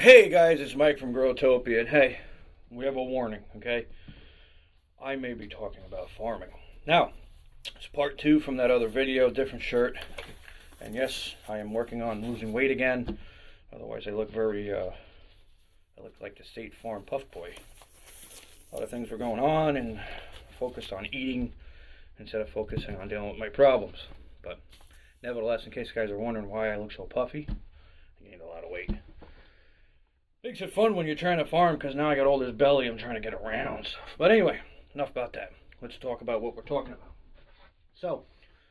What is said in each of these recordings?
Hey guys, it's Mike from Growtopia, and hey, we have a warning, okay? I may be talking about farming. Now, it's part 2 from that other video, different shirt. And yes, I am working on losing weight again. Otherwise, I look I look like the State Farm Puff Boy. A lot of things were going on, and focused on eating instead of focusing on dealing with my problems. But nevertheless, in case you guys are wondering why I look so puffy, I gained a lot of weight. Makes it fun when you're trying to farm, because now I got all this belly I'm trying to get around. But anyway, enough about that. Let's talk about what we're talking about. So,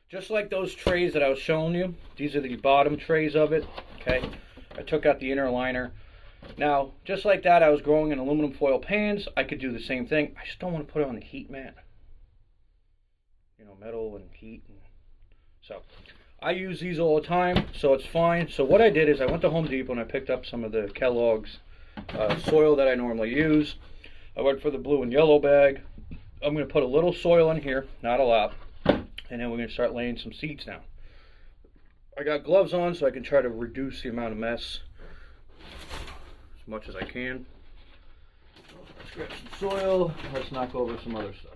just like those trays that I was showing you, these are the bottom trays of it, okay? I took out the inner liner. Now, just like that, I was growing in aluminum foil pans. I could do the same thing. I just don't want to put it on the heat mat. You know, metal and heat. So, I use these all the time, so it's fine. So what I did is I went to Home Depot and I picked up some of the Kellogg's soil that I normally use. I went for the blue and yellow bag. I'm going to put a little soil in here, not a lot, and then we're going to start laying some seeds down. I got gloves on so I can try to reduce the amount of mess as much as I can. So let's grab some soil. Let's knock over some other stuff.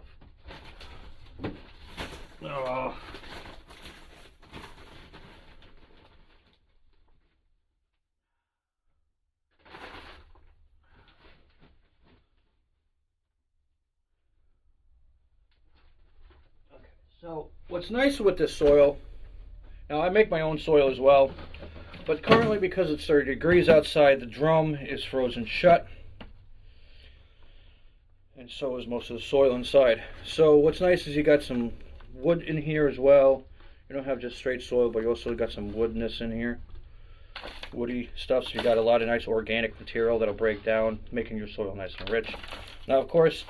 So what's nice with this soil, now I make my own soil as well, but currently because it's 30 degrees outside, the drum is frozen shut, and so is most of the soil inside. So what's nice is you got some wood in here as well. You don't have just straight soil, but you also got some woodness in here, woody stuff, so you got a lot of nice organic material that'll break down, making your soil nice and rich. Now of course,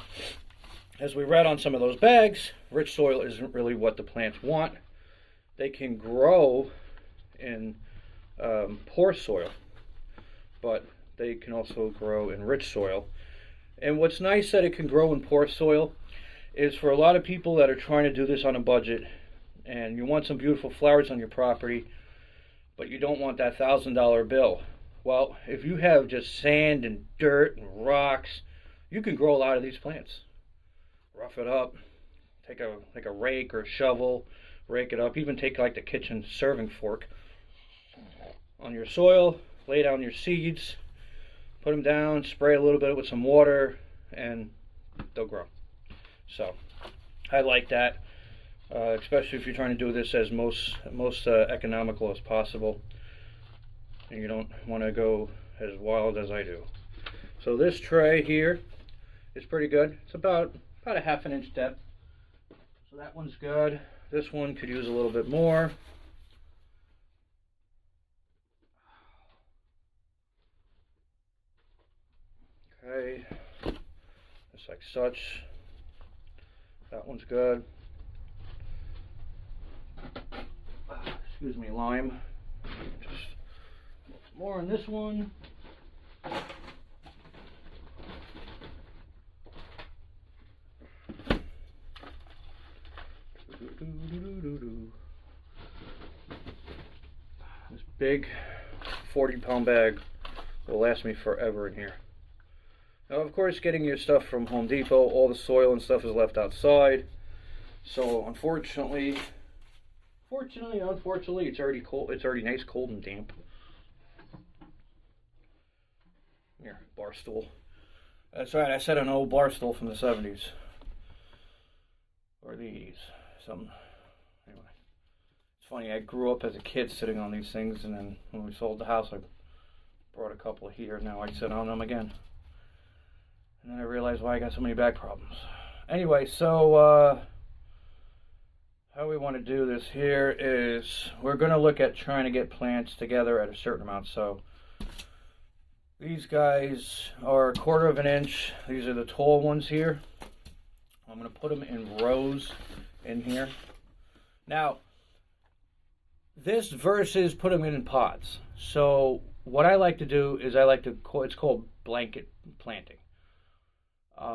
as we read on some of those bags, rich soil isn't really what the plants want. They can grow in poor soil, but they can also grow in rich soil. And what's nice that it can grow in poor soil is for a lot of people that are trying to do this on a budget, and you want some beautiful flowers on your property, but you don't want that $1,000 bill. Well, if you have just sand and dirt and rocks, you can grow a lot of these plants. Rough it up, take a rake or a shovel, rake it up, even take like the kitchen serving fork on your soil, lay down your seeds, put them down, spray a little bit with some water, and they'll grow. So I like that, especially if you're trying to do this as most economical as possible, and you don't want to go as wild as I do. So this tray here is pretty good. It's about a ½ inch depth. So that one's good. This one could use a little bit more. Okay, just like such. That one's good. Excuse me, lime. Just more on this one. This big 40-pound bag will last me forever in here. Now, of course, getting your stuff from Home Depot, all the soil and stuff is left outside. So, unfortunately, it's already cold. It's already nice, cold, and damp. Here, bar stool. That's right. I said an old bar stool from the 70s or the 80s. Anyway, it's funny, I grew up as a kid sitting on these things, and then when we sold the house I brought a couple here. Now I sit on them again, and then I realized why I got so many back problems. Anyway, so how we want to do this here is we're going to look at trying to get plants together at a certain amount. So these guys are 1/4 of an inch. These are the tall ones here. I'm going to put them in rows in here. Now, this versus put them in pots. So what I like to do is it's called blanket planting,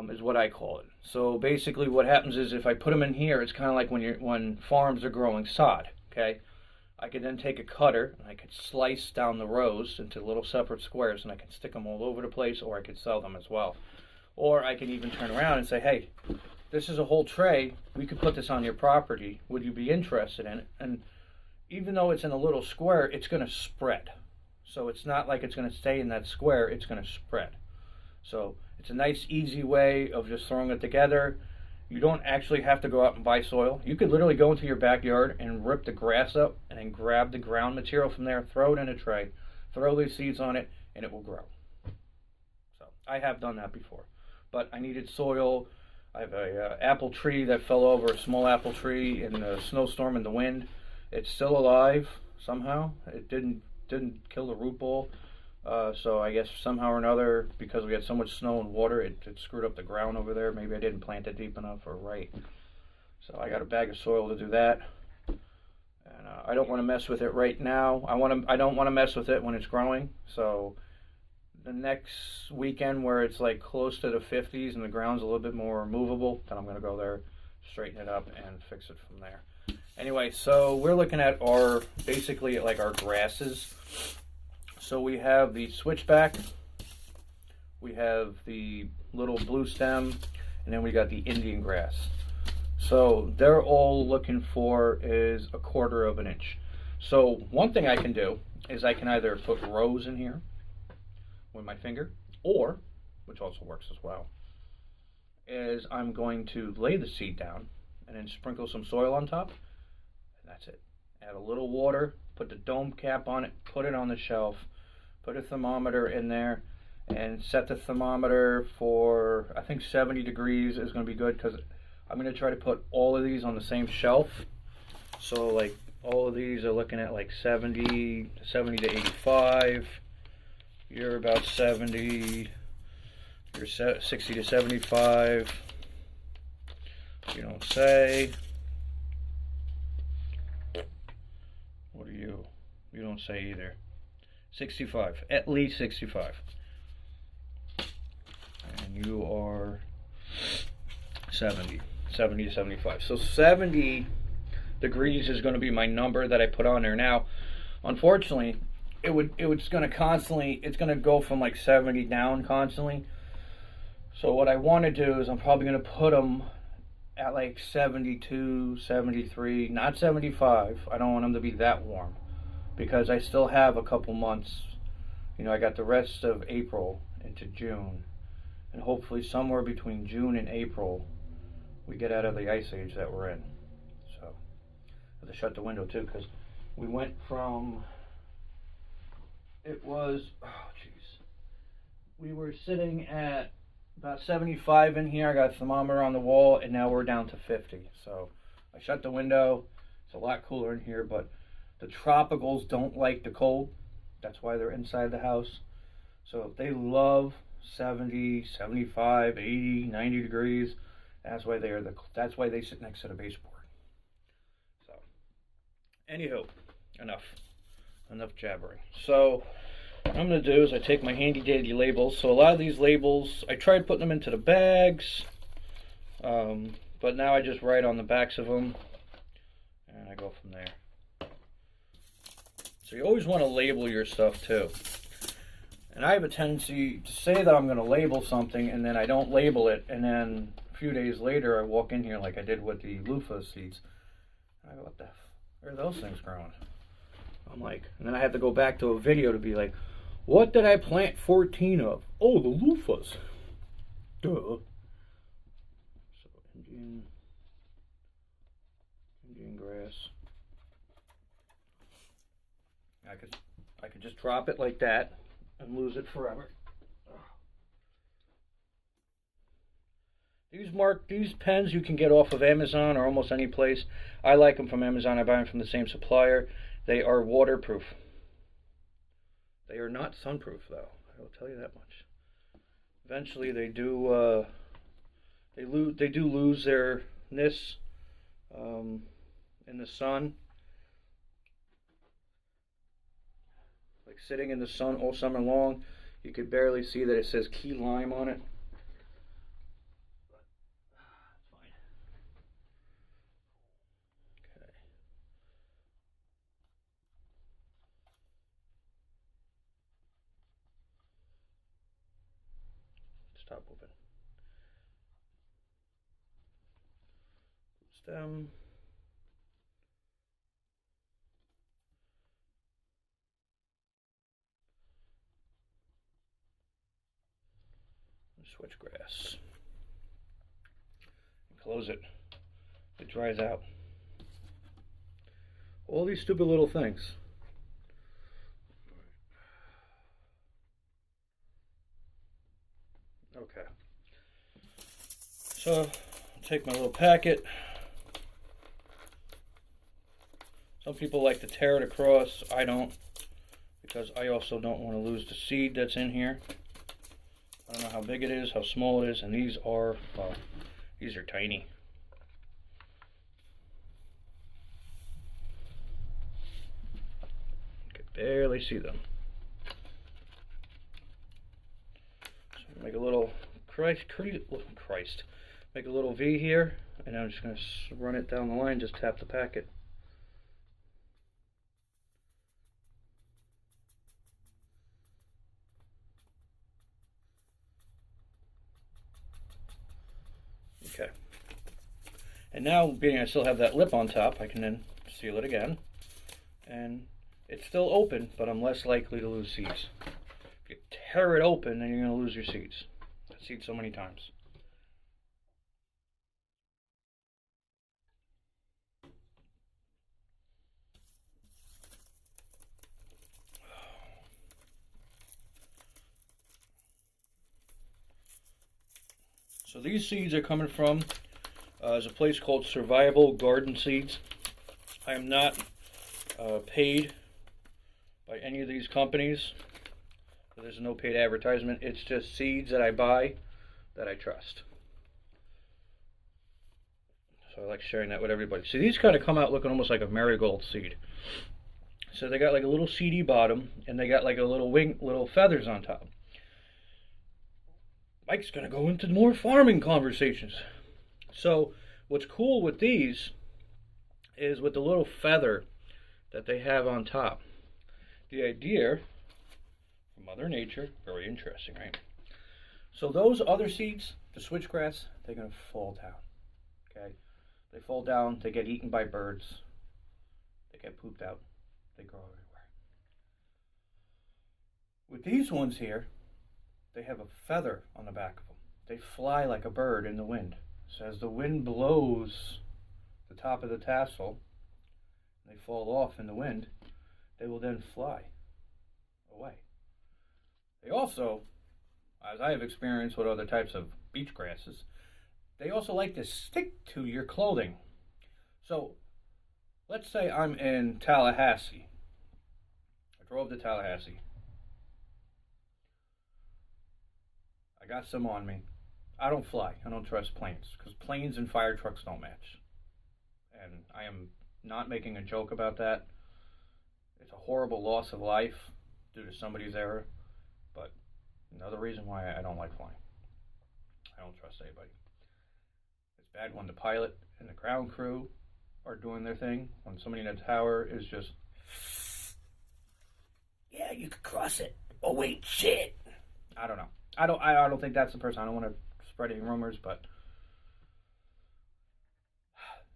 is what I call it. So basically what happens is if I put them in here, it's kind of like when farms are growing sod, okay? I could then take a cutter and I could slice down the rows into little separate squares, and I could stick them all over the place, or I could sell them as well. Or I can even turn around and say, hey, this is a whole tray. We could put this on your property. Would you be interested in it? And even though it's in a little square, it's going to spread. So it's not like it's going to stay in that square. It's going to spread. So it's a nice, easy way of just throwing it together. You don't actually have to go out and buy soil. You could literally go into your backyard and rip the grass up and then grab the ground material from there, throw it in a tray, throw these seeds on it, and it will grow. So I have done that before. But I needed soil. I have a apple tree that fell over, a small apple tree in the snowstorm and the wind. It's still alive somehow. It didn't kill the root ball. So I guess somehow or another, because we had so much snow and water, it screwed up the ground over there. Maybe I didn't plant it deep enough or right. So I got a bag of soil to do that. And I don't want to mess with it right now. I don't want to mess with it when it's growing. So the next weekend where it's like close to the 50s and the ground's a little bit more movable, then I'm going to go there, straighten it up, and fix it from there. Anyway, so we're looking at basically like our grasses. So we have the switchback, we have the little blue stem, and then we got the Indian grass. So they're all looking for is 1/4 of an inch. So one thing I can do is I can either put rows in here with my finger, or, which also works as well, is I'm going to lay the seed down and then sprinkle some soil on top, and that's it. Add a little water, put the dome cap on it, put it on the shelf, put a thermometer in there, and set the thermometer for, I think 70 degrees is going to be good, because I'm going to try to put all of these on the same shelf. So like all of these are looking at like 70 to 85. You're about 70, you're 60 to 75, you don't say. What are you? You don't say either. 65, at least 65. And you are 70 to 75. So 70 degrees is going to be my number that I put on there. Now, unfortunately, it's going to go from like 70 down constantly. So what I want to do is I'm probably going to put them at like 72, 73, not 75. I don't want them to be that warm, because I still have a couple months. You know, I got the rest of April into June, and hopefully somewhere between June and April we get out of the ice age that we're in. So I have to shut the window too, because we went from, it was, oh jeez, we were sitting at about 75 in here. I got a thermometer on the wall, and now we're down to 50. So I shut the window. It's a lot cooler in here, but the tropicals don't like the cold. That's why they're inside the house. So they love 70, 75, 80, 90 degrees. That's why that's why they sit next to the baseboard. So, anywho, enough jabbering. So what I'm going to do is I take my handy dandy labels. So a lot of these labels, I tried putting them into the bags, but now I just write on the backs of them, and I go from there. So you always want to label your stuff too. And I have a tendency to say that I'm going to label something, and then I don't label it, and then a few days later I walk in here like I did with the loofah seeds. I go, what the f, where are those things growing? I'm like, and then I have to go back to a video to be like, what did I plant 14 of? Oh, the loofahs. Duh. So Indian grass. I could just drop it like that and lose it forever. These pens you can get off of Amazon or almost any place. I like them from Amazon. I buy them from the same supplier. They are waterproof. They are not sunproof, though. I will tell you that much. Eventually, they do lose their ness in the sun. Like sitting in the sun all summer long, you could barely see that it says key lime on it. Stop moving. Stem. Switchgrass. Close it. It dries out. All these stupid little things. Okay. So, I'll take my little packet. Some people like to tear it across. I don't, because I also don't want to lose the seed that's in here. I don't know how big it is, how small it is, and these are, well, these are tiny. You can barely see them. So make a little Christ, make a little V here, and I'm just going to run it down the line, just tap the packet. Okay. And now, being I still have that lip on top, I can then seal it again. And it's still open, but I'm less likely to lose seeds. If you tear it open, then you're going to lose your seeds. I've seen so many times. So these seeds are coming from is a place called Survival Garden Seeds. I am not paid by any of these companies. There's no paid advertisement. It's just seeds that I buy that I trust. So I like sharing that with everybody. See, these kind of come out looking almost like a marigold seed. So they got like a little seedy bottom, and they got like a little little feathers on top. Mike's going to go into more farming conversations. So what's cool with these is with the little feather that they have on top. The idea from Mother Nature, very interesting, right? So those other seeds, the switchgrass, they're going to fall down. Okay? They fall down, they get eaten by birds, they get pooped out, they grow everywhere. With these ones here, they have a feather on the back of them. They fly like a bird in the wind. So as the wind blows the top of the tassel, and they fall off in the wind, they will then fly away. They also, as I have experienced with other types of beach grasses, they also like to stick to your clothing. So let's say I'm in Tallahassee. I drove to Tallahassee. I got some on me. I don't fly. I don't trust planes because planes and fire trucks don't match. And I am not making a joke about that. It's a horrible loss of life due to somebody's error, but another reason why I don't like flying. I don't trust anybody. It's bad when the pilot and the ground crew are doing their thing. When somebody in the tower is just, yeah, you could cross it. Oh wait, shit. I don't know. I don't think that's the person. I don't want to spread any rumors, but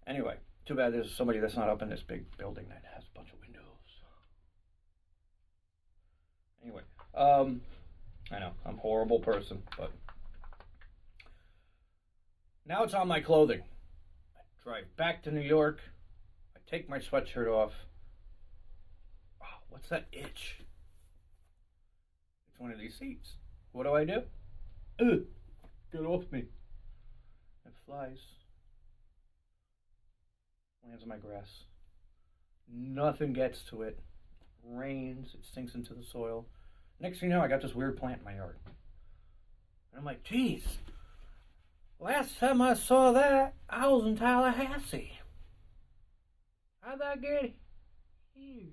anyway, too bad there's somebody that's not up in this big building that has a bunch of windows. Anyway, I know I'm a horrible person, but now it's on my clothing. I drive back to New York. I take my sweatshirt off. Oh, what's that itch? It's one of these seeds. What do I do? Ugh, get off me. It flies. Lands on my grass. Nothing gets to it. Rains, it sinks into the soil. Next thing you know, I got this weird plant in my yard. And I'm like, geez, last time I saw that, I was in Tallahassee. How'd that get here?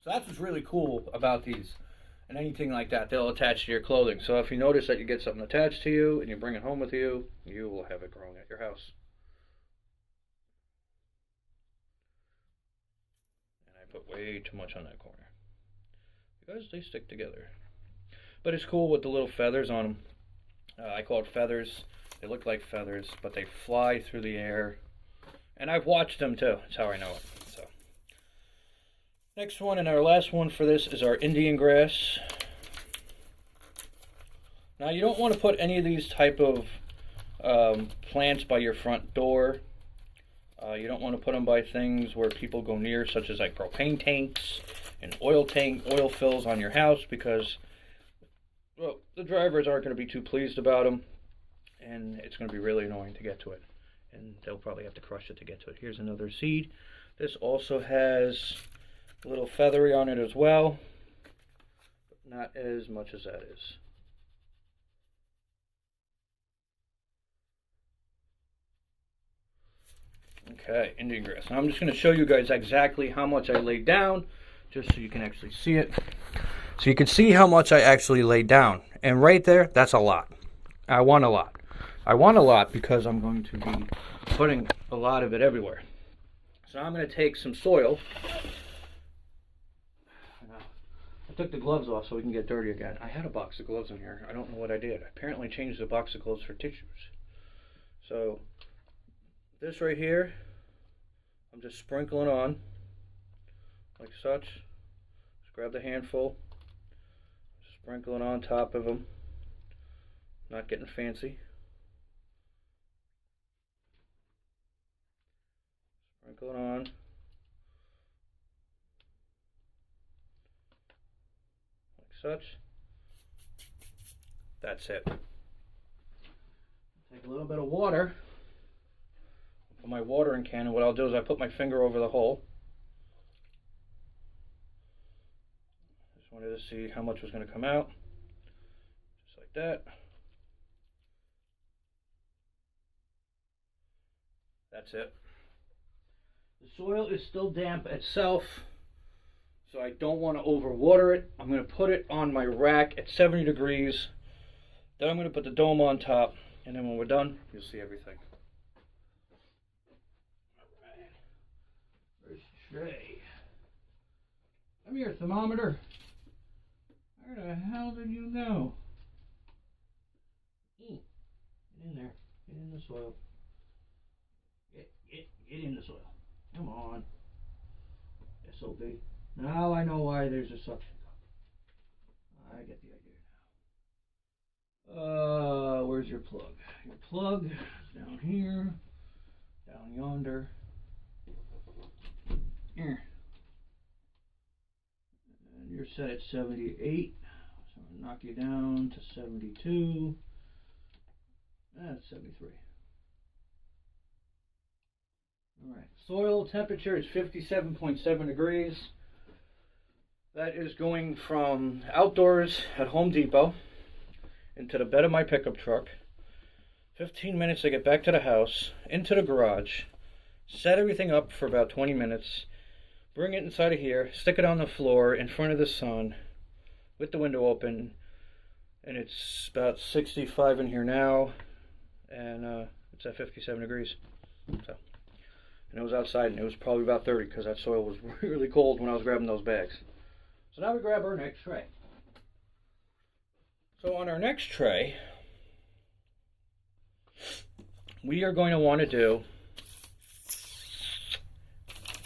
So that's what's really cool about these. And anything like that, they'll attach to your clothing. So if you notice that you get something attached to you and you bring it home with you, you will have it growing at your house. And I put way too much on that corner because they stick together. But it's cool with the little feathers on them. I call it feathers. They look like feathers, but they fly through the air. And I've watched them too. That's how I know it. So, next one and our last one for this is our Indian grass. Now you don't want to put any of these type of plants by your front door. You don't want to put them by things where people go near, such as like propane tanks and oil fills on your house, because, well, the drivers aren't going to be too pleased about them, and it's going to be really annoying to get to it, and they'll probably have to crush it to get to it. Here's another seed. This also has a little feathery on it as well, but not as much as that is. Okay, Indian grass. Now I'm just going to show you guys exactly how much I laid down, just so you can actually see it. So you can see how much I actually laid down. And right there, that's a lot. I want a lot. I want a lot because I'm going to be putting a lot of it everywhere. So I'm going to take some soil. I took the gloves off so we can get dirty again. I had a box of gloves in here. I don't know what I did. I apparently changed the box of gloves for tissues. So this right here, I'm just sprinkling on like such. Just grab the handful, sprinkle it on top of them. Not getting fancy. Sprinkle it on like such. That's it. Take a little bit of water. For my watering can, and what I'll do is I put my finger over the hole. Just wanted to see how much was going to come out. Just like that. That's it. The soil is still damp itself, so I don't want to overwater it. I'm going to put it on my rack at 70 degrees. Then I'm going to put the dome on top, and then when we're done, you'll see everything. Tray. Come here, thermometer. Where the hell did you go? Get in there. Get in the soil. Get in the soil. Come on. SOB. Now I know why there's a suction cup. I get the idea now. Where's your plug? Your plug is down here. Down yonder. Here. And you're set at 78, so I'm going to knock you down to 72. That's 73. Alright, soil temperature is 57.7 degrees. That is going from outdoors at Home Depot into the bed of my pickup truck. 15 minutes to get back to the house, into the garage, set everything up for about 20 minutes. Bring it inside of here, stick it on the floor in front of the sun with the window open, and it's about 65 in here now, and it's at 57 degrees. So, and it was outside, and it was probably about 30 because that soil was really cold when I was grabbing those bags. So now we grab our next tray. So on our next tray, we are going to want to do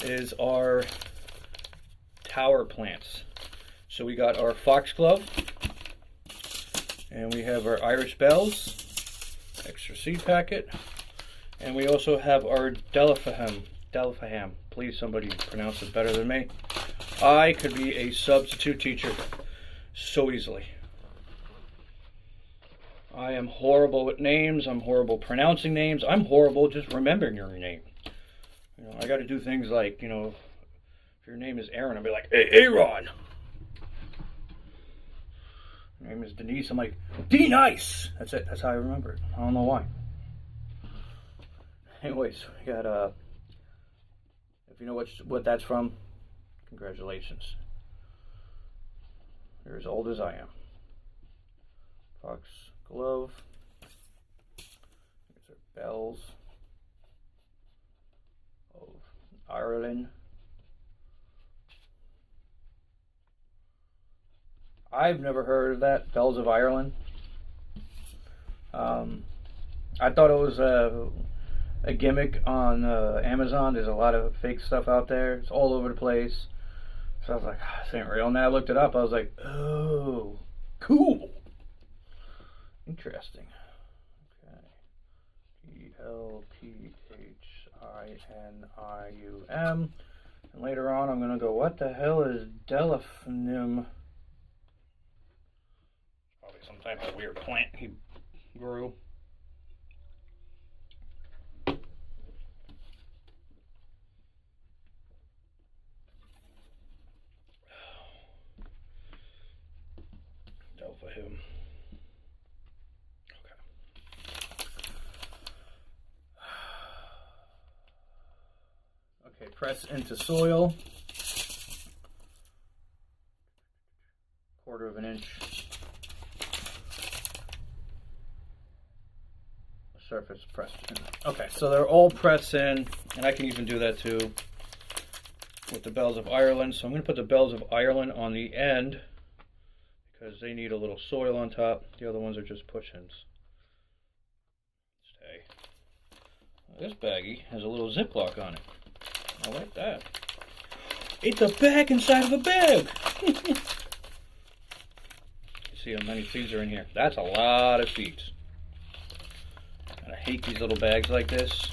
is our tower plants. So we got our foxglove, and we have our Irish bells, extra seed packet, and we also have our Delphaham. Please, somebody pronounce it better than me. I could be a substitute teacher so easily. I am horrible with names. I'm horrible pronouncing names. I'm horrible just remembering your name. You know, I got to do things like, you know, if your name is Aaron, I'll be like, hey, Aaron. Your name is Denise. I'm like, D-Nice. That's it. That's how I remember it. I don't know why. Anyways, we got, if you know what that's from, congratulations. You're as old as I am. Foxglove. Here's our bells of Ireland. I've never heard of that, bells of Ireland. I thought it was a gimmick on Amazon. There's a lot of fake stuff out there. It's all over the place. So I was like, oh, this ain't real. And then I looked it up. I was like, oh, cool. Interesting. Okay. Delphinium. And later on, I'm going to go, what the hell is delphinium? Probably some type of weird plant he grew. Delphinium. Okay, press into soil. 1/4 of an inch. Surface pressed in. Okay, so they're all pressed in, and I can even do that too with the bells of Ireland. So I'm going to put the bells of Ireland on the end because they need a little soil on top. The other ones are just push-ins. Stay. This baggie has a little Ziploc on it. I like that. It's a bag inside of a bag. You see how many seeds are in here. That's a lot of seeds. And I hate these little bags like this.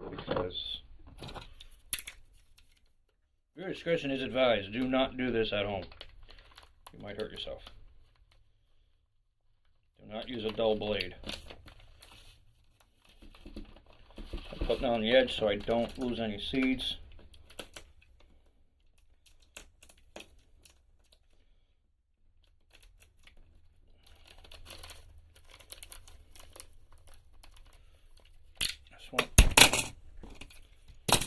Because your discretion is advised. Do not do this at home. You might hurt yourself. Do not use a dull blade. I'm putting on the edge so I don't lose any seeds.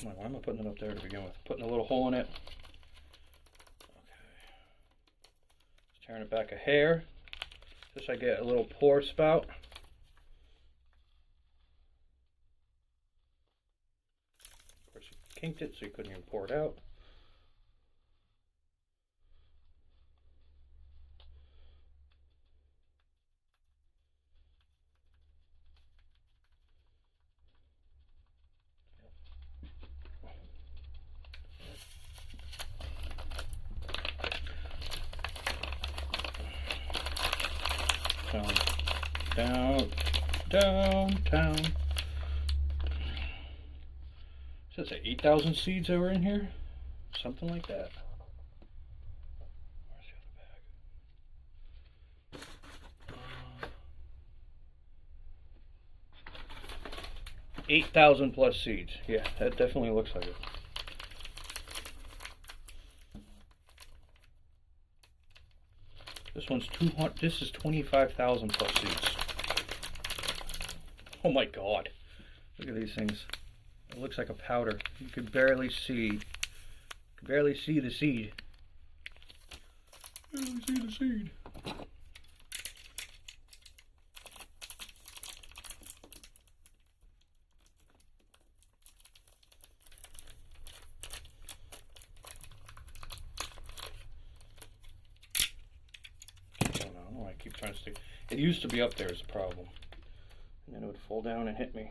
Why am I putting it up there to begin with? Putting a little hole in it. Okay. Just tearing it back a hair. Just so I get a little pore spout. Of course, you kinked it so you couldn't even pour it out. Down. Does it say 8,000 seeds that were in here? Something like that. Where's the other bag? 8,000 plus seeds. Yeah, that definitely looks like it. This one's 200. This is 25,000 plus seeds. Oh my God! Look at these things. It looks like a powder. You could barely see. You could barely see the seed. Barely see the seed. I don't know. I keep trying to stick. It used to be up there as a problem. And then it would fall down and hit me.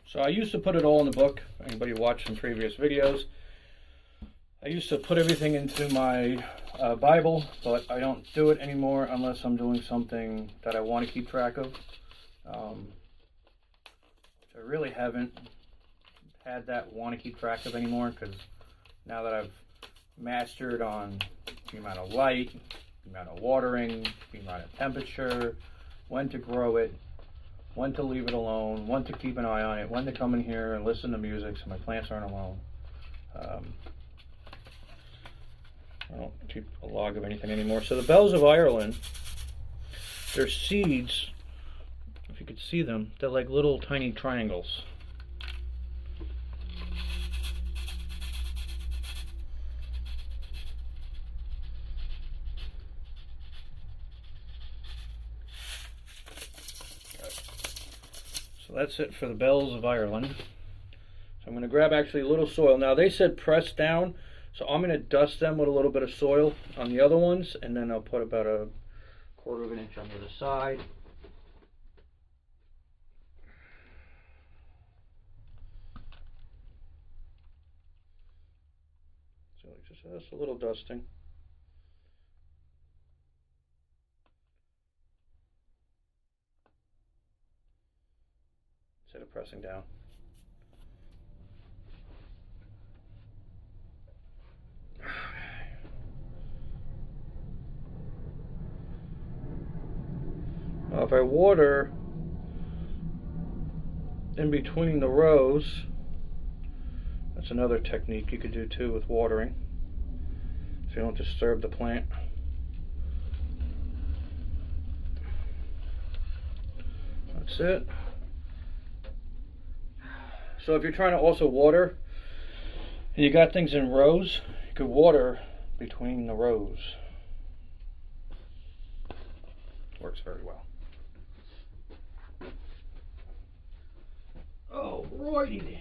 So I used to put it all in the book. Anybody watched some previous videos? I used to put everything into my Bible, but I don't do it anymore unless I'm doing something that I want to keep track of. I really haven't had that want to keep track of anymore, because now that I've mastered on the amount of light, the amount of watering, the amount of temperature, when to grow it, when to leave it alone, when to keep an eye on it, when to come in here and listen to music so my plants aren't alone. I don't keep a log of anything anymore. So the bells of Ireland, their seeds, if you could see them. They're like little tiny triangles. So that's it for the bells of Ireland. So I'm going to grab actually a little soil. Now they said press down, so I'm going to dust them with a little bit of soil on the other ones, and then I'll put about a 1/4 of an inch on the other side. So just a little dusting. Instead of pressing down. Now if I water in between the rows, that's another technique you could do too with watering, so you don't disturb the plant. That's it. So if you're trying to also water, and you got things in rows, you could water between the rows. Works very well. Oh, righty then.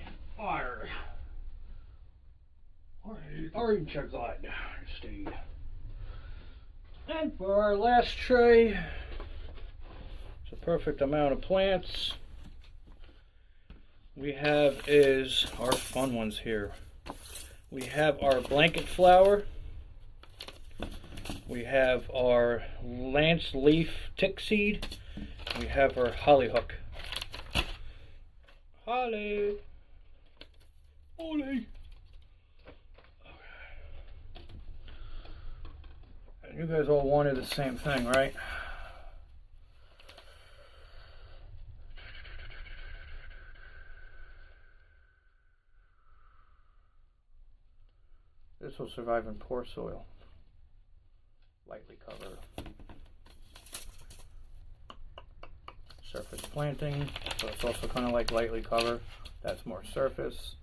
Orange are glad indeed. And for our last tray, it's a perfect amount of plants. We have is our fun ones here. We have our blanket flower. We have our lance leaf tick seed. We have our hollyhock. Holly. Holly. And you guys all wanted the same thing, right? This will survive in poor soil. Lightly cover. Surface planting, so it's also kind of like lightly cover. That's more surface.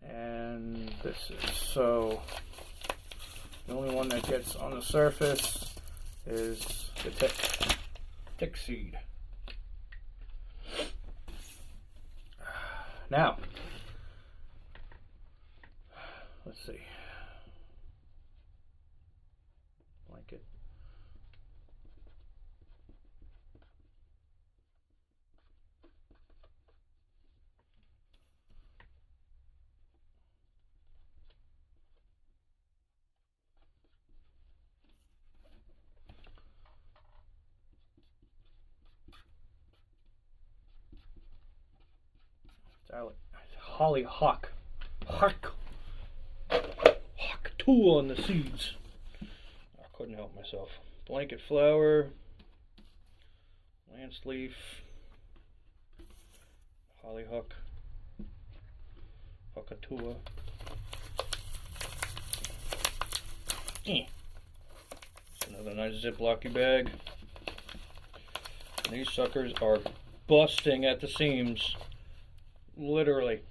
And this is, so the only one that gets on the surface is the tick seed. Now, let's see. Blanket. Hollyhock. Hawk tool on the seeds. I couldn't help myself. Blanket flower, lance leaf, hollyhock, Hawkatua. It's another nice Ziplocky bag. And these suckers are busting at the seams. Literally.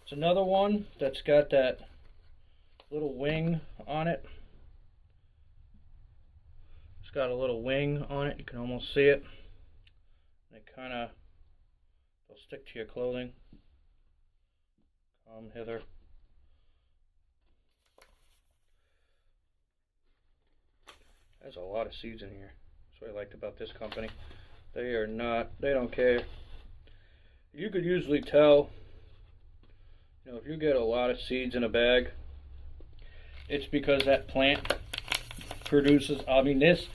It's another one that's got that little wing on it. It's got a little wing on it. You can almost see it. They kind of, they'll stick to your clothing. Come hither. There's a lot of seeds in here. That's what I liked about this company. They are not, they don't care. You could usually tell, you know, if you get a lot of seeds in a bag, it's because that plant produces, I mean, this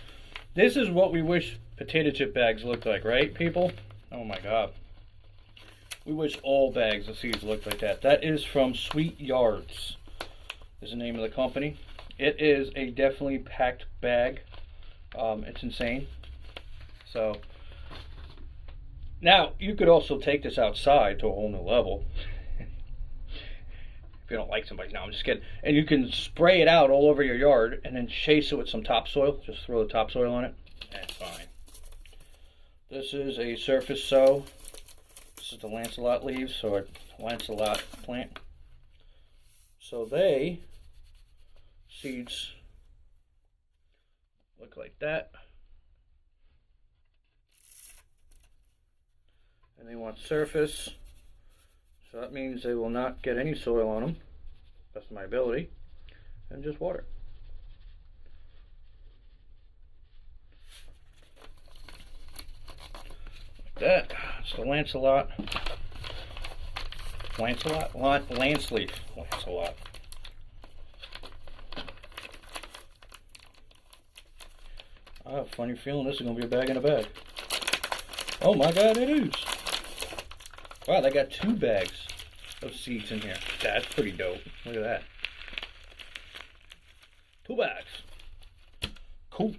is what we wish potato chip bags looked like, right, people? Oh my God. We wish all bags of seeds looked like that. That is from Sweet Yards, is the name of the company. It is a definitely packed bag. It's insane. So, now, you could also take this outside to a whole new level. If you don't like somebody, no, I'm just kidding. And you can spray it out all over your yard and then chase it with some topsoil. Just throw the topsoil on it. That's fine. This is a surface sow. This is the Lancelot leaves, or Lancelot plant. So seeds look like that. And they want surface. So that means they will not get any soil on them. That's my ability. And just water. Like that. It's the Lancelot. Lance leaf. Lancelot. I have a funny feeling this is going to be a bag in a bag. Oh my god, it is. Wow, they got 2 bags of seeds in here. That's pretty dope. Look at that. 2 bags. Cool.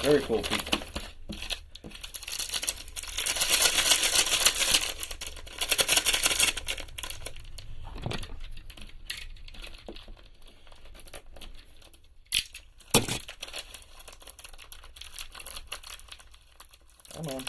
Very cool, people. Come on.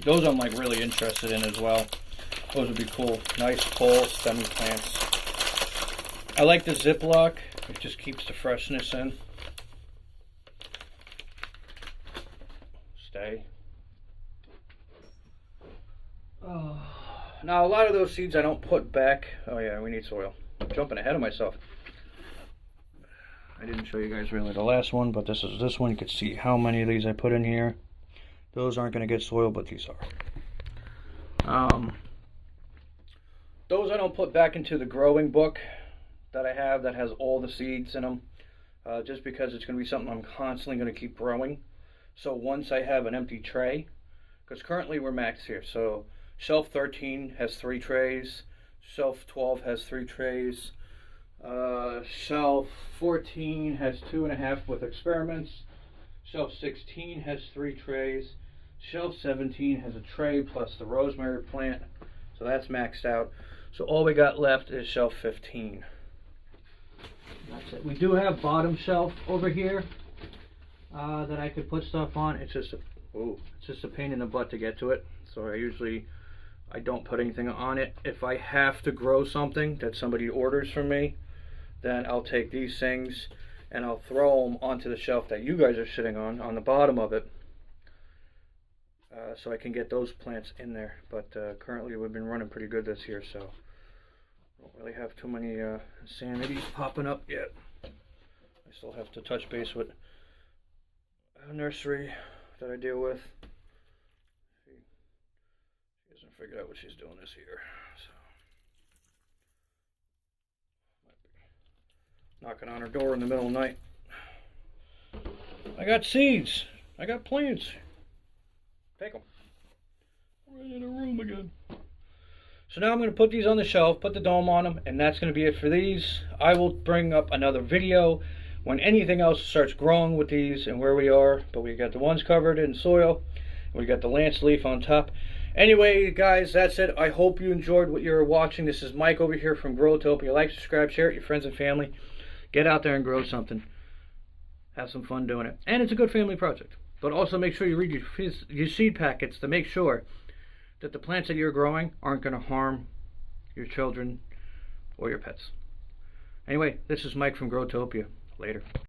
Those I'm like really interested in as well. Those would be cool. Nice tall stemmy plants. I like the Ziploc. It just keeps the freshness in. Stay. Oh. Now a lot of those seeds I don't put back. Oh yeah, we need soil. I'm jumping ahead of myself. I didn't show you guys really the last one, but this one. You can see how many of these I put in here. Those aren't going to get soil, but these are. Those I don't put back into the growing book that I have that has all the seeds in them, just because it's going to be something I'm constantly going to keep growing. So once I have an empty tray, because currently we're maxed here, so shelf 13 has 3 trays, shelf 12 has 3 trays, shelf 14 has 2.5 with experiments, shelf 16 has 3 trays, shelf 17 has a tray plus the rosemary plant, so that's maxed out. So all we got left is shelf 15. That's it. We do have bottom shelf over here that I could put stuff on. It's just a pain in the butt to get to it. So I don't put anything on it. If I have to grow something that somebody orders from me, then I'll take these things and I'll throw them onto the shelf that you guys are sitting on the bottom of it, so I can get those plants in there. But currently we've been running pretty good this year, so I don't really have too many sanities popping up yet. I still have to touch base with a nursery that I deal with. She hasn't figured out what she's doing this year, so might be knocking on her door in the middle of the night. I got seeds. I got plants. Take them. We're in a room again. So now I'm going to put these on the shelf, put the dome on them, and that's going to be it for these. I will bring up another video when anything else starts growing with these and where we are. But we got the ones covered in soil. We got the lance leaf on top. Anyway, guys, that's it. I hope you enjoyed what you were watching. This is Mike over here from Growtopia. Like, subscribe, share it with your friends and family. Get out there and grow something. Have some fun doing it. And it's a good family project. But also make sure you read your seed packets to make sure that the plants that you're growing aren't going to harm your children or your pets. Anyway, this is Mike from Growtopia. Later.